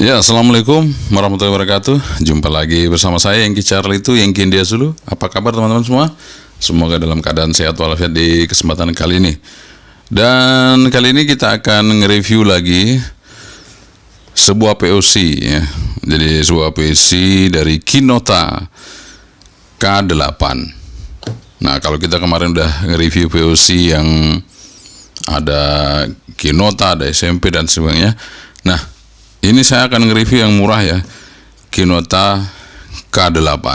Ya, assalamualaikum warahmatullahi wabarakatuh. Jumpa lagi bersama saya Yengki Charlie itu Yengki India Zulu. Apa kabar teman-teman semua? Semoga dalam keadaan sehat walafiat di kesempatan kali ini. Dan kali ini kita akan nge-review lagi sebuah POC ya. Jadi sebuah POC dari Kinota K8. Nah, kalau kita kemarin udah nge-review POC yang ada Kinota, ada SMP dan sebagainya. Nah, ini saya akan nge-review yang murah ya, Kinota K8.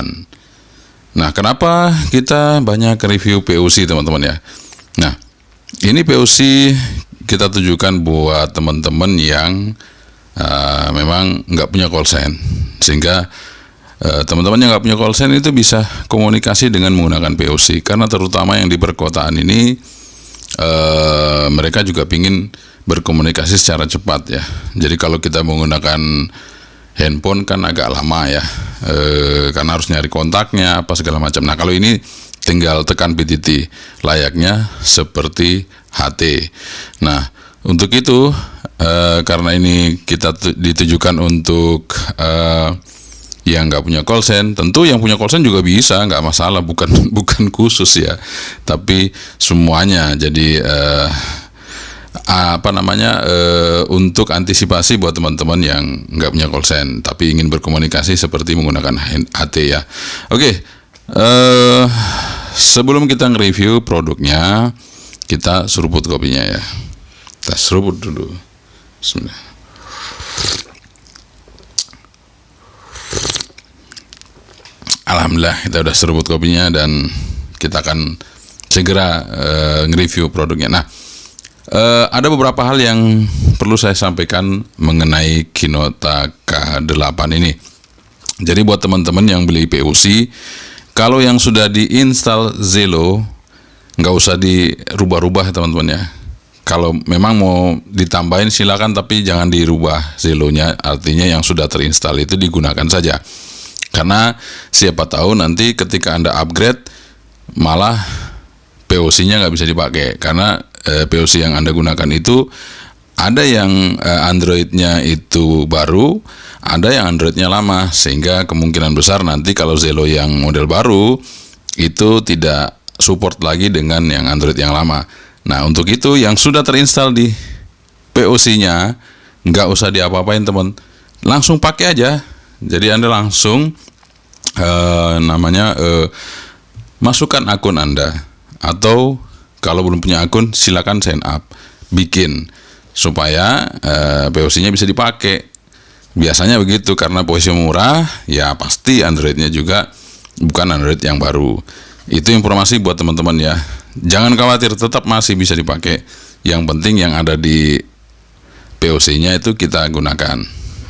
Nah, kenapa kita banyak review POC teman-teman ya? Nah, ini POC kita tujukan buat teman-teman yang memang nggak punya call sign, sehingga teman-teman yang nggak punya call sign itu bisa komunikasi dengan menggunakan POC, karena terutama yang di perkotaan ini mereka juga pingin berkomunikasi secara cepat ya. Jadi kalau kita menggunakan handphone kan agak lama ya, karena harus nyari kontaknya apa segala macam. Nah, kalau ini tinggal tekan PTT layaknya seperti HT. Nah, untuk itu karena ini kita ditujukan untuk yang nggak punya call sign, tentu yang punya call sign juga bisa, nggak masalah, bukan khusus ya, tapi semuanya. Jadi untuk antisipasi buat teman-teman yang nggak punya call sign tapi ingin berkomunikasi seperti menggunakan HT ya. Oke, sebelum kita nge-review produknya, kita seruput kopinya ya. Kita seruput dulu. Bismillah. Alhamdulillah kita udah seruput kopinya dan kita akan segera nge-review produknya. Nah, ada beberapa hal yang perlu saya sampaikan mengenai Kinota K8 ini. Jadi buat teman-teman yang beli POC, kalau yang sudah diinstal Zello, nggak usah dirubah-rubah teman-teman ya. Kalau memang mau ditambahin silakan, tapi jangan dirubah Zello-nya, artinya yang sudah terinstall itu digunakan saja. Karena siapa tahu nanti ketika Anda upgrade malah POC-nya nggak bisa dipakai, karena POC yang Anda gunakan itu ada yang Android-nya itu baru, ada yang Android-nya lama, sehingga kemungkinan besar nanti kalau Zello yang model baru itu tidak support lagi dengan yang Android yang lama. Nah, untuk itu yang sudah terinstall di POC-nya nggak usah diapa-apain teman, langsung pakai aja. Jadi Anda langsung masukkan akun Anda, atau kalau belum punya akun silakan sign up, bikin supaya POC-nya bisa dipakai. Biasanya begitu, karena POC murah ya pasti Android-nya juga bukan Android yang baru. Itu informasi buat teman-teman ya. Jangan khawatir, tetap masih bisa dipakai. Yang penting yang ada di POC-nya itu kita gunakan.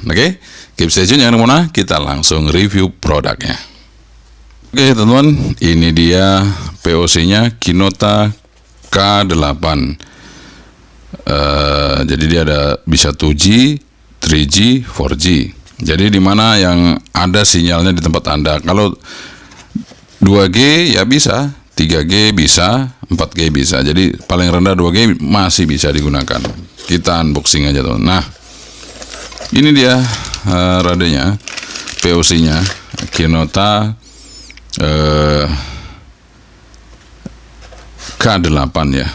Oke, keep stay tune, jangan kemana, kita langsung review produknya. Oke teman-teman, ini dia POC-nya Kinota K8. Jadi dia ada bisa 2G, 3G, 4G. Jadi di mana yang ada sinyalnya di tempat Anda. Kalau 2G ya bisa, 3G bisa, 4G bisa. Jadi paling rendah 2G masih bisa digunakan. Kita unboxing aja teman. Nah, ini dia radionya, POC-nya Kinota K8 ya.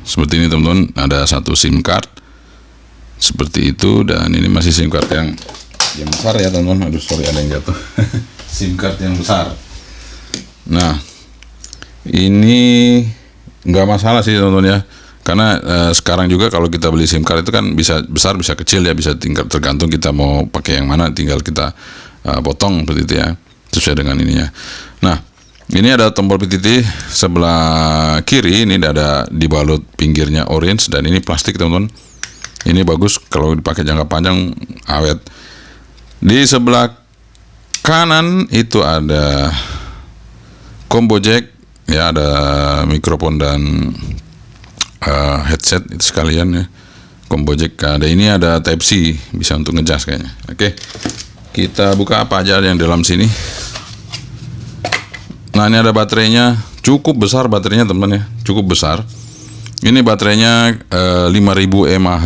Seperti ini teman-teman, ada satu SIM card seperti itu, dan ini masih SIM card yang besar ya teman-teman. Aduh sorry, ada yang jatuh. SIM card yang besar. Nah, ini nggak masalah sih teman-teman ya, karena sekarang juga kalau kita beli SIM card itu kan bisa besar bisa kecil ya, bisa tinggal tergantung kita mau pakai yang mana, tinggal kita potong seperti itu ya, sesuai dengan ininya. Nah, ini ada tombol PTT sebelah kiri, ini ada dibalut pinggirnya orange, dan ini plastik teman-teman. Ini bagus kalau dipakai jangka panjang, awet. Di sebelah kanan itu ada combo jack ya, ada mikrofon dan headset itu sekalian ya, combo jack. Ada ini, ada Type C, bisa untuk ngecas kayaknya. Oke, kita buka apa aja yang dalam sini. Nah, ini ada baterainya, cukup besar baterainya teman-teman ya, cukup besar. Ini baterainya 5000 mAh.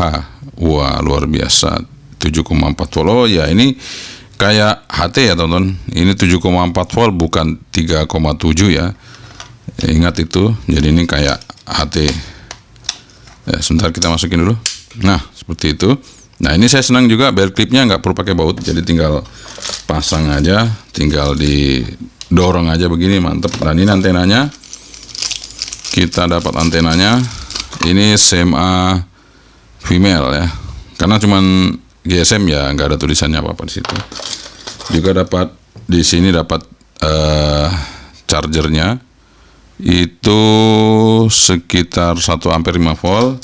Wah, luar biasa. Itu 7,4 volt. Oh ya, ini kayak HT ya teman-teman. Ini 7,4 volt bukan 3,7 ya. Ingat itu. Jadi ini kayak HT. Ya, sebentar kita masukin dulu. Nah, seperti itu. Nah, ini saya senang juga belt clipnya nggak perlu pakai baut. Jadi tinggal pasang aja, tinggal didorong aja begini, mantep. Dan ini antenanya. Kita dapat antenanya. Ini SMA female ya. Karena cuman GSM ya, nggak ada tulisannya apa-apa di situ. Juga dapat di sini dapat chargernya. Itu sekitar 1 ampere 5 volt.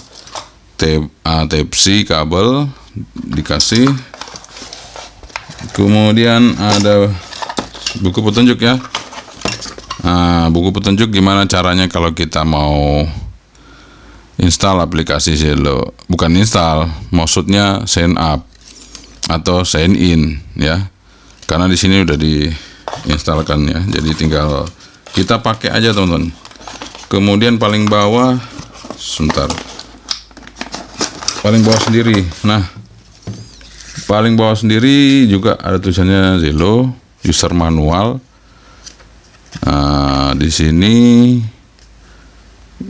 Type-C kabel dikasih. Kemudian ada buku petunjuk ya. Nah, buku petunjuk gimana caranya kalau kita mau install aplikasi Zello. Bukan install, maksudnya sign up atau sign in ya. Karena di sini udah diinstalkan ya. Jadi tinggal kita pakai aja teman-teman. Kemudian paling bawah, sebentar. Paling bawah sendiri. Nah, paling bawah sendiri juga ada tulisannya Zello user manual. Nah, di sini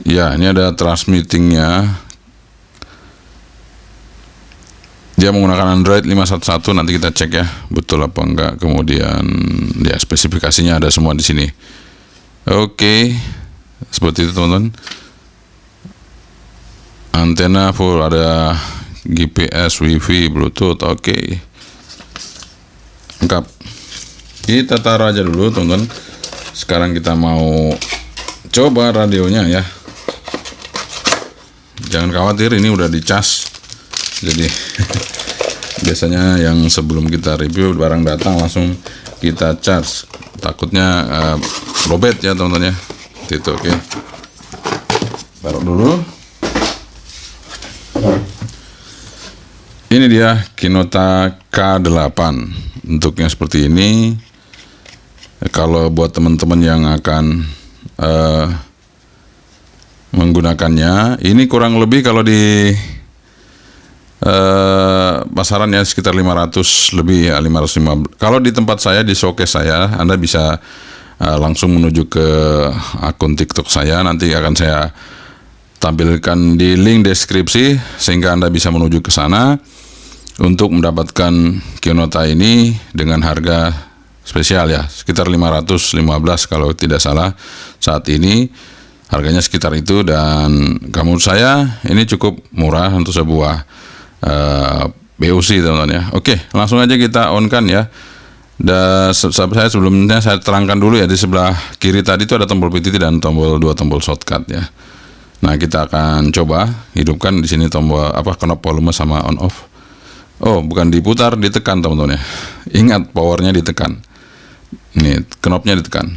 ya, ini ada transmittingnya. Dia menggunakan Android 5.1.1. Nanti kita cek ya, betul apa enggak. Kemudian ya, spesifikasinya ada semua di sini. Oke, seperti itu teman-teman. Antena full, ada GPS, WiFi, Bluetooth. Oke. Lengkap. Kita taruh aja dulu teman-teman. Sekarang kita mau coba radionya ya. Jangan khawatir, ini udah dicas. Jadi biasanya yang sebelum kita review barang datang langsung kita charge. Takutnya lowbat ya teman-teman ya. Itu oke. Taruh dulu. Ini dia Kinota K8. Bentuknya seperti ini. Kalau buat teman-teman yang akan menggunakannya, ini kurang lebih kalau di pasaran ya sekitar 500 lebih ya, 550. Kalau di tempat saya, di showcase saya, Anda bisa langsung menuju ke akun TikTok saya. Nanti akan saya tampilkan di link deskripsi sehingga Anda bisa menuju ke sana untuk mendapatkan Kinota ini dengan harga spesial ya, sekitar 515 kalau tidak salah saat ini harganya sekitar itu. Dan menurut saya ini cukup murah untuk sebuah BOC teman-teman ya. Oke, langsung aja kita on kan ya. Dan saya sebelumnya saya terangkan dulu ya, di sebelah kiri tadi itu ada tombol PTT dan tombol 2 tombol shortcut ya. Nah, kita akan coba hidupkan di sini tombol knop volume sama on off. Oh, bukan diputar, ditekan teman-teman ya. Ingat, powernya ditekan. Ini knopnya ditekan.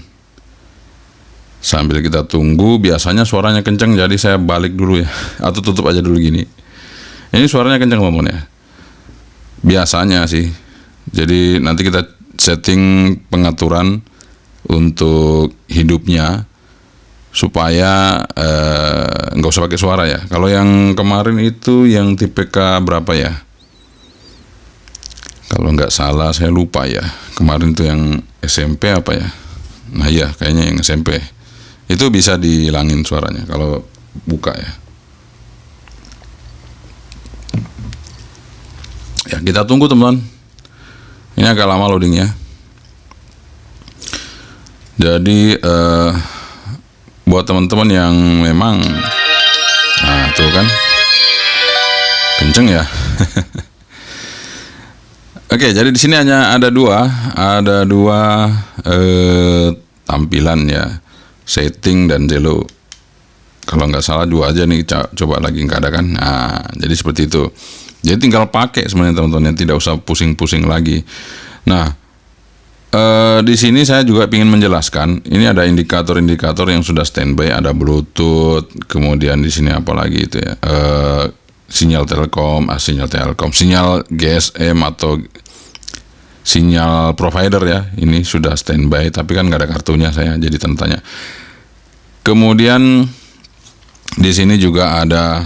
Sambil kita tunggu, biasanya suaranya kenceng, jadi saya balik dulu ya, atau tutup aja dulu gini. Ini suaranya kenceng teman-teman ya. Biasanya sih. Jadi nanti kita setting pengaturan untuk hidupnya supaya nggak usah pakai suara ya. Kalau yang kemarin itu yang tipe K berapa ya? Kalau nggak salah saya lupa ya. Kemarin itu yang SMP apa ya? Nah iya, kayaknya yang SMP. Itu bisa dihilangin suaranya kalau buka ya. Ya, kita tunggu teman-teman. Ini agak lama loadingnya. Jadi buat teman-teman yang memang, nah tuh kan kenceng ya. Oke, jadi di sini hanya ada dua tampilan ya, setting dan Zello. Kalau nggak salah dua aja nih, coba lagi nggak ada kan. Nah, jadi seperti itu. Jadi tinggal pakai sebenarnya teman-teman, tidak usah pusing-pusing lagi. Nah, di sini saya juga ingin menjelaskan, ini ada indikator-indikator yang sudah standby, ada Bluetooth, kemudian di sini apa lagi itu ya, sinyal Telkom, sinyal GSM atau sinyal provider ya, ini sudah standby, tapi kan nggak ada kartunya saya, jadi tanya. Kemudian di sini juga ada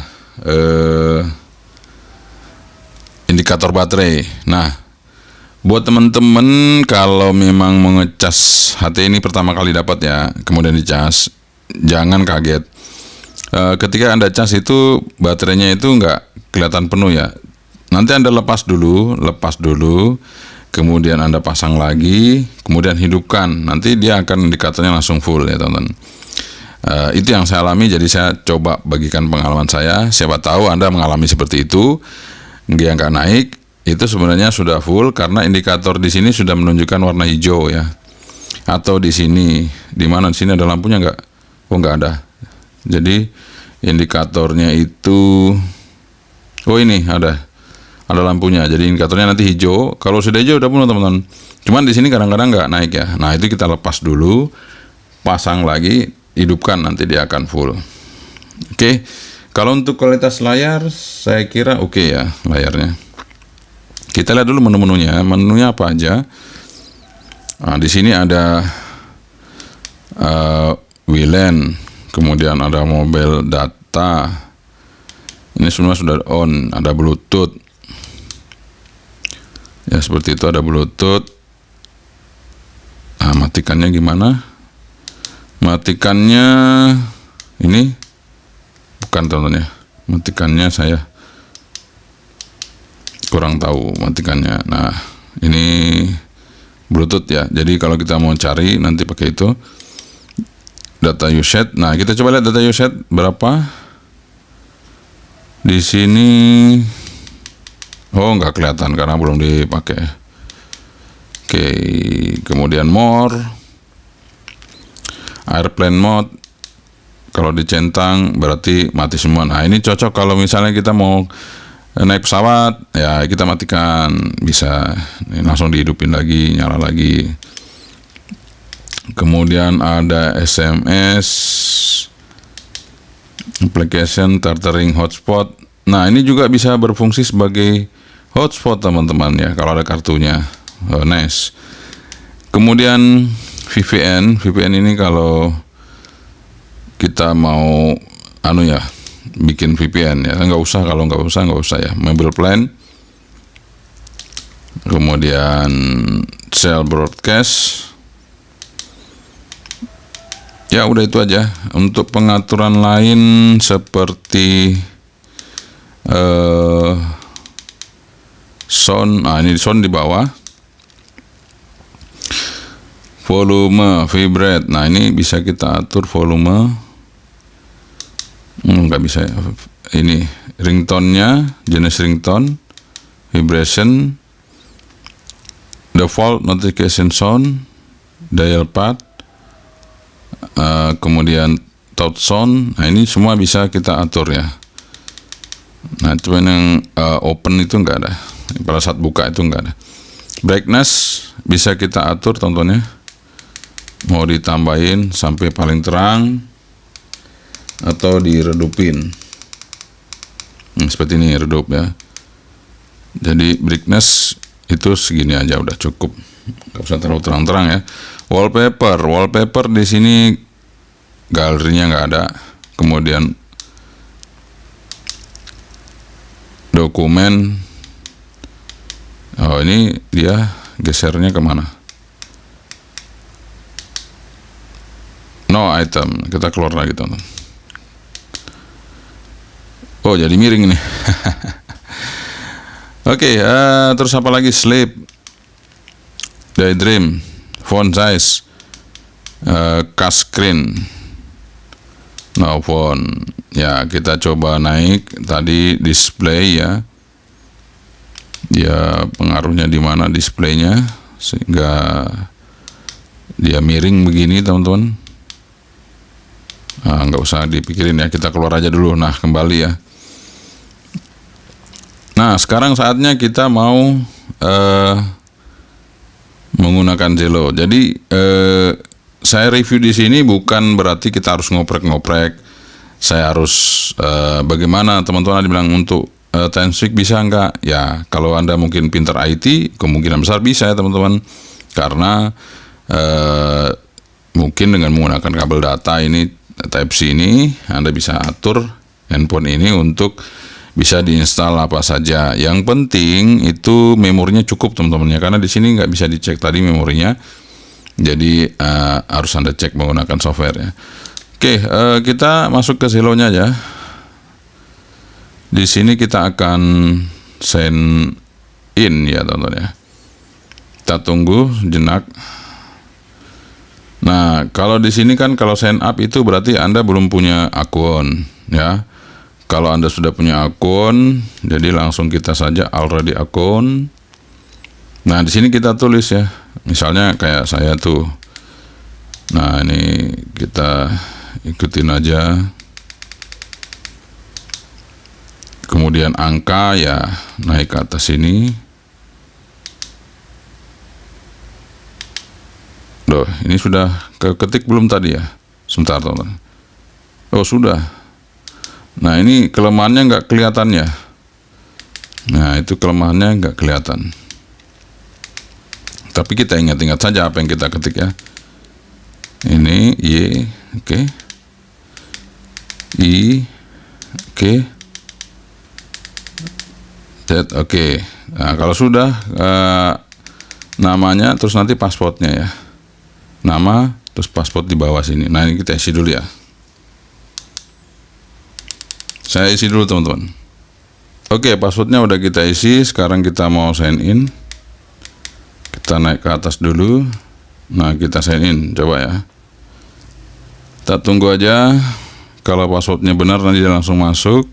indikator baterai. Nah, buat teman-teman kalau memang mengecas HT ini pertama kali dapat ya, kemudian dicas, jangan kaget. Ketika Anda cas itu baterainya itu nggak kelihatan penuh ya. Nanti Anda lepas dulu, kemudian Anda pasang lagi, kemudian hidupkan. Nanti dia akan indikatornya langsung full ya teman-teman. Itu yang saya alami, jadi saya coba bagikan pengalaman saya. Siapa tahu Anda mengalami seperti itu, dia nggak naik, itu sebenarnya sudah full karena indikator di sini sudah menunjukkan warna hijau ya. Atau di sini, di mana di sini ada lampunya nggak? Oh nggak ada. Jadi indikatornya itu, oh ini ada lampunya. Jadi indikatornya nanti hijau. Kalau sudah hijau udah penuh teman-teman. Cuman di sini kadang-kadang nggak naik ya. Nah itu kita lepas dulu, pasang lagi, hidupkan, nanti dia akan full. Oke. Kalau untuk kualitas layar, saya kira oke ya layarnya. Kita lihat dulu menu-menunya. Menunya apa aja? Nah, di sini ada WLAN, kemudian ada mobile data. Ini semua sudah on. Ada Bluetooth. Ya seperti itu, ada Bluetooth. Nah, matikannya gimana? Matikannya ini bukan teman-teman ya. Matikannya saya kurang tahu matikannya. Nah, ini Bluetooth ya. Jadi kalau kita mau cari nanti pakai itu. Data usage. Nah, kita coba lihat data usage berapa. Di sini oh nggak kelihatan karena belum dipakai. Oke, kemudian more, airplane mode. Kalau dicentang berarti mati semua. Nah, ini cocok kalau misalnya kita mau naik pesawat, ya kita matikan, bisa ini langsung dihidupin lagi, nyala lagi. Kemudian ada SMS, application, tethering hotspot. Nah, ini juga bisa berfungsi sebagai hotspot teman-teman ya, kalau ada kartunya. Nice. Kemudian VPN ini kalau kita mau bikin VPN ya, nggak usah ya. Mobile plan, kemudian cell broadcast. Ya udah itu aja. Untuk pengaturan lain seperti sound, ini sound di bawah, volume, vibrate. Nah ini bisa kita atur volume. Nggak bisa ya. Ini ringtone-nya, jenis ringtone, vibration, default notification sound, dial pad, kemudian touch sound. Nah ini semua bisa kita atur ya. Nah cuman yang open itu enggak ada, pada saat buka itu enggak ada. Brightness bisa kita atur tontonnya, mau ditambahin sampai paling terang atau diredupin. Seperti ini redup ya. Jadi brightness itu segini aja udah cukup, nggak usah terlalu terang-terang ya. Wallpaper di sini galerinya nggak ada. Kemudian dokumen, oh ini dia gesernya kemana? No item, kita keluar lagi teman-teman. Oh jadi miring ini. Oke, terus apa lagi? Sleep, daydream, font size, cast screen, no phone. Ya kita coba naik tadi display ya. Dia pengaruhnya di mana displaynya sehingga dia miring begini teman-teman. Nggak usah dipikirin ya, kita keluar aja dulu. Nah kembali ya. Nah sekarang saatnya kita mau menggunakan Zello. Jadi saya review di sini bukan berarti kita harus ngoprek-ngoprek. Saya harus bagaimana teman-teman dibilang untuk TimeSpeak bisa enggak? Ya kalau Anda mungkin pintar IT, kemungkinan besar bisa ya teman-teman. Karena mungkin dengan menggunakan kabel data ini Type-C ini, Anda bisa atur handphone ini untuk bisa diinstal apa saja. Yang penting itu memorinya cukup teman-teman ya, karena di sini nggak bisa dicek tadi memorinya. Jadi harus Anda cek menggunakan software ya. Oke, kita masuk ke Zello-nya aja. Di sini kita akan sign in ya teman-teman ya. Kita tunggu jenak. Nah, kalau di sini kan kalau sign up itu berarti Anda belum punya akun ya. Kalau Anda sudah punya akun, jadi langsung kita saja already akun. Nah, di sini kita tulis ya. Misalnya kayak saya tuh. Nah, ini kita ikutin aja. Kemudian angka ya naik ke atas sini. Loh, ini sudah keketik belum tadi ya? Sebentar teman-teman. Oh, sudah. Nah, ini kelemahannya nggak kelihatan ya. Nah, itu kelemahannya nggak kelihatan. Tapi kita ingat-ingat saja apa yang kita ketik ya. Ini Y, oke. I, oke. Z, oke. Nah, kalau sudah namanya, terus nanti passwordnya ya. Nama, terus password di bawah sini. Nah, ini kita isi dulu ya. Saya isi dulu teman-teman. Oke, passwordnya udah kita isi. Sekarang kita mau sign in. Kita naik ke atas dulu. Nah, kita sign in, coba ya. Kita tunggu aja. Kalau passwordnya benar nanti dia langsung masuk.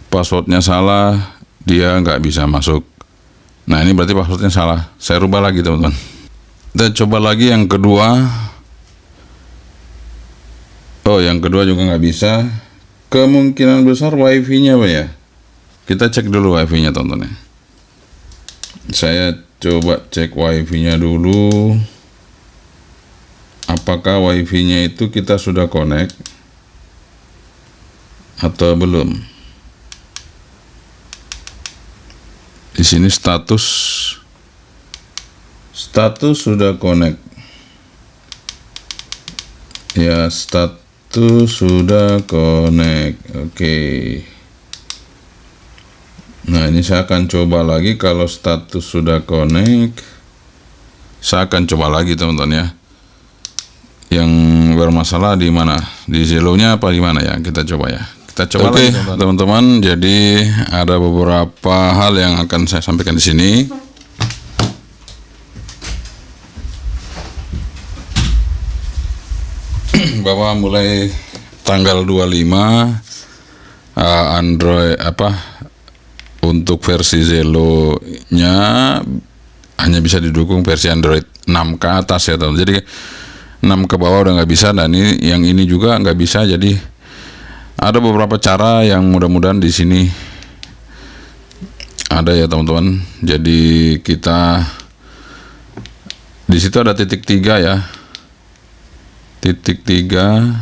Passwordnya salah, dia nggak bisa masuk. Nah, ini berarti passwordnya salah. Saya rubah lagi teman-teman. Kita coba lagi yang kedua. Oh, yang kedua juga nggak bisa. Kemungkinan besar wifi-nya apa ya? Kita cek dulu wifi-nya teman-teman ya. Saya coba cek wifi-nya dulu. Apakah wifi-nya itu kita sudah connect atau belum? Di sini status sudah connect. Ya, status sudah connect. Oke. Nah, ini saya akan coba lagi. Kalau status sudah connect, saya akan coba lagi teman-teman ya. Yang bermasalah di mana? Di Zello-nya apa di mana ya? Kita coba ya. Kita coba lagi teman-teman. Jadi ada beberapa hal yang akan saya sampaikan di sini. Bahwa mulai tanggal 25 Android untuk versi Zello-nya hanya bisa didukung versi Android 6 ke atas ya teman. Jadi 6 ke bawah udah nggak bisa, dan yang ini juga nggak bisa. Jadi ada beberapa cara yang mudah-mudahan di sini ada ya teman-teman. Jadi kita di situ ada titik 3 ya. Titik 3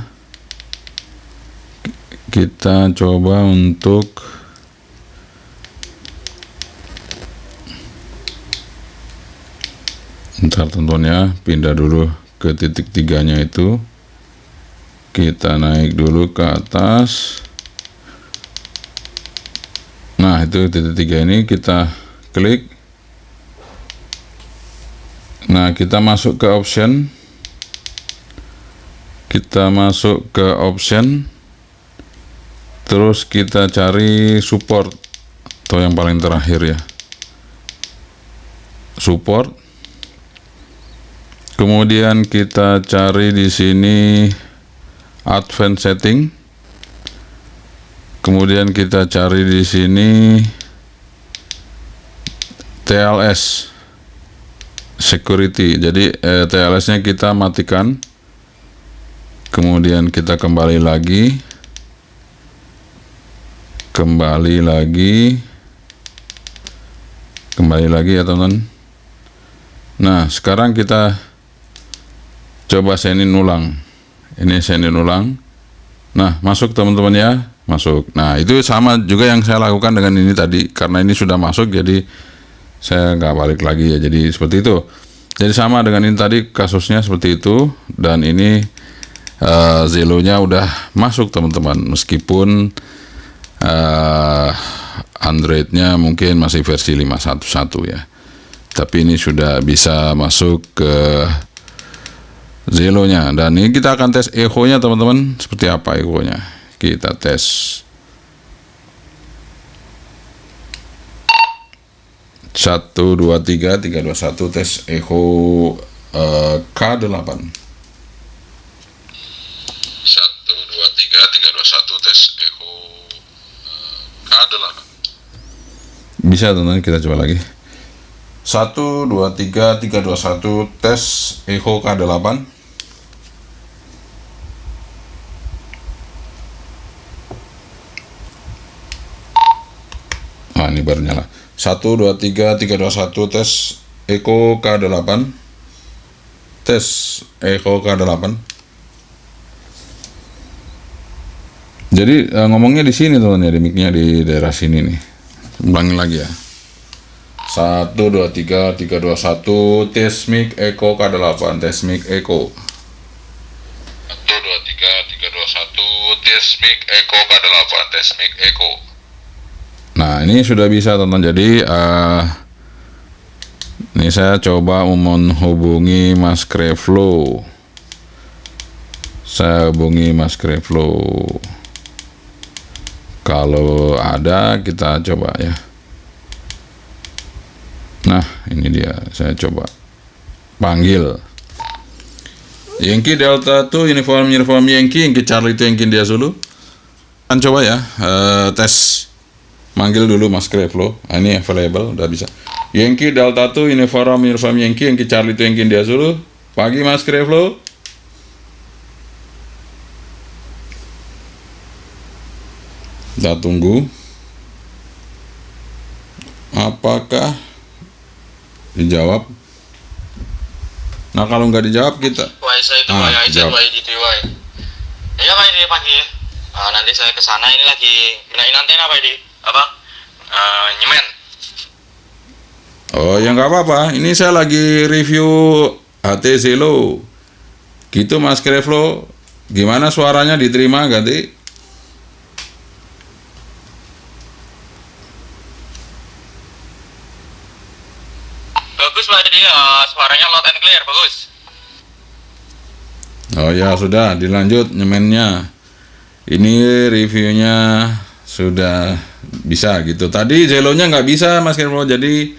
kita coba untuk bentar teman-teman ya, pindah dulu ke titik 3-nya itu. Kita naik dulu ke atas. Nah, itu titik 3 ini kita klik. Nah, kita masuk ke option. Terus kita cari support atau yang paling terakhir ya, support. Kemudian kita cari di sini advanced setting. Kemudian kita cari di sini TLS security. Jadi TLS-nya kita matikan. Kemudian kita kembali lagi ya teman-teman. Nah, sekarang kita coba sign in ulang. Ini sign in ulang. Nah, masuk teman-teman ya, masuk. Nah, itu sama juga yang saya lakukan dengan ini tadi. Karena ini sudah masuk, jadi saya nggak balik lagi ya. Jadi seperti itu. Jadi sama dengan ini tadi, kasusnya seperti itu. Dan ini Zello-nya udah masuk teman-teman, meskipun Android-nya mungkin masih versi 5.1.1 ya. Tapi ini sudah bisa masuk ke Zello-nya. Dan ini kita akan tes echo-nya teman-teman. Seperti apa echo-nya? Kita tes. Satu, dua, tiga, 2, 1 tes echo K8. 1, 2, 3, 2, 1 tes echo K8. Bisa teman-teman, kita coba lagi. 1, 2, 3, 2, 1 tes echo K8. Nah, ini baru nyala. 1, 2, 3, 2, 1 tes echo K8. Tes echo K8. Jadi ngomongnya di sini teman-teman ya, di mic-nya di daerah sini nih. Ulangi lagi ya. 1, 2, 3, 2, 1 tes mic echo K8. Tes mic echo. 1, 2, 3, 2, 1 tes mic echo K8. Tes mic echo. Nah, ini sudah bisa teman-teman. Jadi ini saya coba menghubungi Mas Creflo. Saya hubungi Mas Creflo. Kalau ada kita coba ya. Nah, ini dia. Saya coba panggil. Yankee Delta 2 Uniform Yankee Charlie itu Yankee dia dulu. Kan coba ya, tes. Manggil dulu Mas Creflo. Ini available, udah bisa. Yankee Delta 2 Uniform Yankee Charlie itu Yankee dia dulu. Pagi Mas Creflo. Kita tunggu. Apakah dijawab? Nah, kalau nggak dijawab kita. Jawab. Iya Pak Edi pagi. Nanti saya ke sana, ini lagi benahin antena Pak Edi. Apa? Nyemen. Oh ya nggak apa-apa. Ini saya lagi review HT Zello. Gitu Mas Creflo. Gimana suaranya, diterima ganti? Bagus Pak Edi, suaranya loud and clear, bagus. Oh ya sudah, dilanjut nyemennya. Ini reviewnya sudah bisa gitu. Tadi Zello-nya nggak bisa Mas Creflo, jadi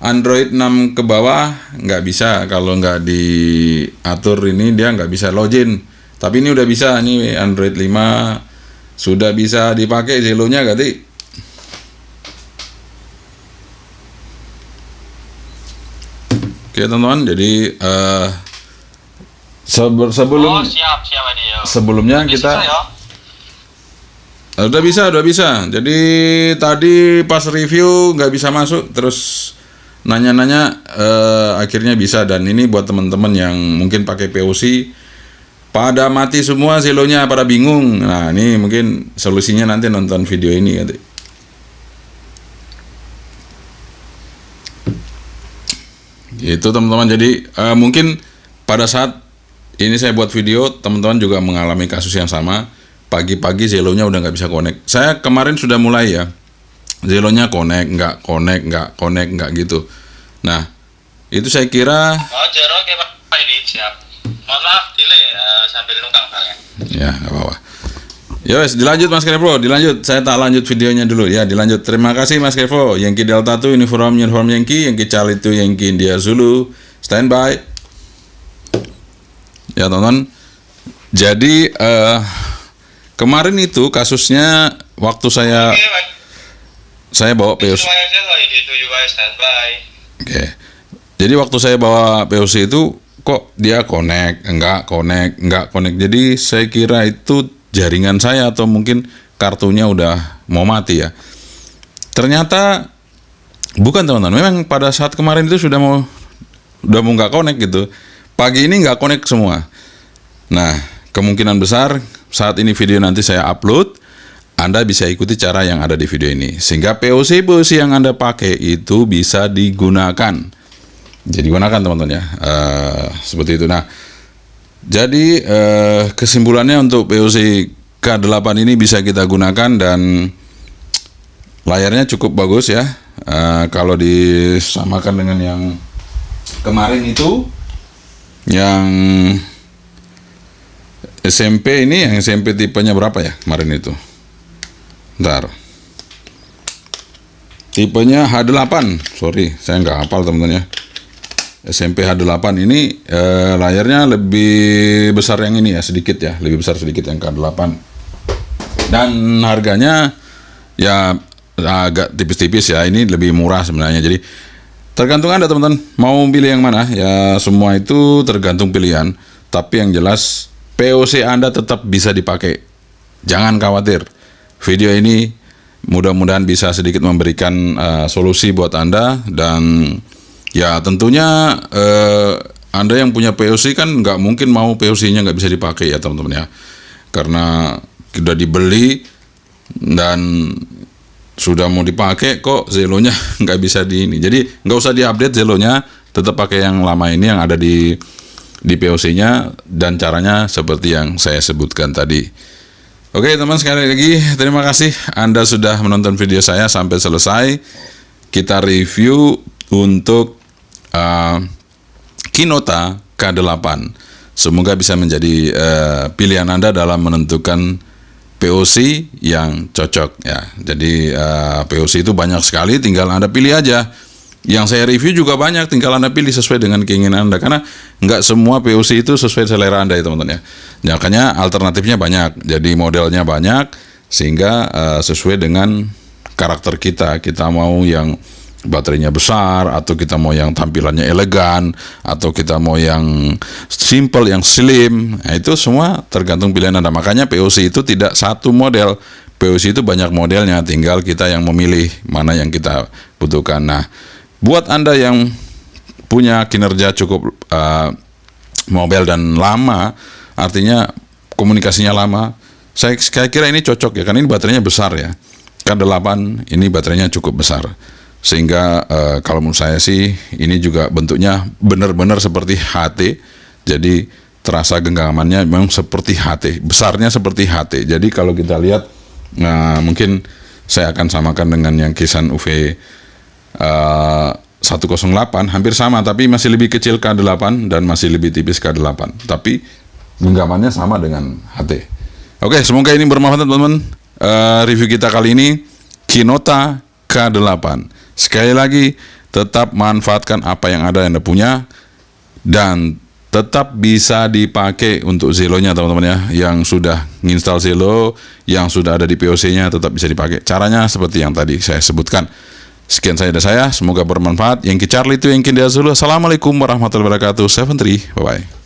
Android 6 ke bawah nggak bisa. Kalau nggak diatur ini dia nggak bisa login. Tapi ini udah bisa, nih Android 5 sudah bisa dipakai Zello-nya ganti. Oke teman-teman, jadi sebelum siap Edi, ya. Sebelumnya kita ya. Udah bisa. Jadi tadi pas review nggak bisa masuk, terus nanya-nanya akhirnya bisa. Dan ini buat teman-teman yang mungkin pakai POC pada mati semua Zello-nya, pada bingung. Nah, ini mungkin solusinya nanti nonton video ini nanti. Gitu teman-teman. Jadi mungkin pada saat ini saya buat video, teman-teman juga mengalami kasus yang sama. Pagi-pagi Zello-nya udah nggak bisa connect. Saya kemarin sudah mulai ya, Zello-nya nggak connect gitu. Nah, itu saya kira. Oh, Jero oke Pak Edi, siap. Mohon maaf, delay sambil nunggang Pak. Ya, nggak apa-apa. Yowes, dilanjut Mas Creflo, dilanjut. Saya tak lanjut videonya dulu ya, dilanjut. Terima kasih Mas Creflo. Yankee Delta 2 Uniform Yankee Charlie 2 Yankee India Zulu. Standby. Ya teman-teman. Jadi kemarin itu kasusnya waktu saya bawa POC. Oke. Jadi waktu saya bawa POC itu kok dia enggak connect. Jadi saya kira itu jaringan saya atau mungkin kartunya udah mau mati ya. Ternyata bukan teman-teman. Memang pada saat kemarin itu udah mau nggak connect gitu. Pagi ini nggak connect semua. Nah, kemungkinan besar saat ini video nanti saya upload, Anda bisa ikuti cara yang ada di video ini. Sehingga POC yang Anda pakai itu bisa digunakan. Jadi gunakan teman-teman ya. Seperti itu. Nah, jadi kesimpulannya untuk POC K8 ini bisa kita gunakan dan layarnya cukup bagus ya. Kalau disamakan dengan yang kemarin itu, yang SMP ini, yang SMP tipenya berapa ya kemarin itu? Bentar. Tipenya H8, sorry, saya nggak hafal teman-teman ya. SMP H8 ini layarnya lebih besar yang ini ya, sedikit ya, lebih besar sedikit yang K8. Dan harganya ya agak tipis-tipis ya, ini lebih murah sebenarnya. Jadi tergantung Anda teman-teman, mau pilih yang mana ya, semua itu tergantung pilihan. Tapi yang jelas POC Anda tetap bisa dipakai. Jangan khawatir. Video ini mudah-mudahan bisa sedikit memberikan solusi buat Anda. Dan ya tentunya Anda yang punya POC kan nggak mungkin mau POC-nya nggak bisa dipakai ya teman-teman ya. Karena sudah dibeli dan sudah mau dipakai kok Zelonya nggak bisa di ini. Jadi nggak usah diupdate Zelonya, tetap pakai yang lama ini yang ada di POC-nya, dan caranya seperti yang saya sebutkan tadi. Oke teman, sekali lagi terima kasih Anda sudah menonton video saya sampai selesai. Kita review untuk Kinota K8. Semoga bisa menjadi pilihan Anda dalam menentukan POC yang cocok ya. Jadi POC itu banyak sekali, tinggal Anda pilih aja. Yang saya review juga banyak, tinggal Anda pilih sesuai dengan keinginan Anda. Karena nggak semua POC itu sesuai selera Anda ya teman-teman ya. Makanya alternatifnya banyak, jadi modelnya banyak, sehingga sesuai dengan karakter kita. Kita mau yang baterainya besar, atau kita mau yang tampilannya elegan, atau kita mau yang simple, yang slim. Nah, itu semua tergantung pilihan Anda. Makanya POC itu tidak satu model. POC itu banyak modelnya, tinggal kita yang memilih mana yang kita butuhkan. Nah, buat Anda yang punya kinerja cukup mobile dan lama, artinya komunikasinya lama, saya kira ini cocok ya, karena ini baterainya besar ya. K8 ini baterainya cukup besar. Sehingga kalau menurut saya sih ini juga bentuknya benar-benar seperti HT. Jadi terasa genggamannya memang seperti HT, besarnya seperti HT. Jadi kalau kita lihat, mungkin saya akan samakan dengan yang Kisan UV 108, hampir sama, tapi masih lebih kecil K8 dan masih lebih tipis K8. Tapi genggamannya sama dengan HT. Oke, semoga ini bermanfaat teman-teman. Review kita kali ini Kinota K8. Sekali lagi, tetap manfaatkan apa yang Anda punya, dan tetap bisa dipakai untuk Zelonya teman-teman ya. Yang sudah menginstal Zelo, yang sudah ada di POC-nya, tetap bisa dipakai. Caranya seperti yang tadi saya sebutkan. Sekian dari saya, semoga bermanfaat. Yang Charlie itu yang Kindia Zulu. Assalamualaikum warahmatullahi wabarakatuh. 73, bye-bye.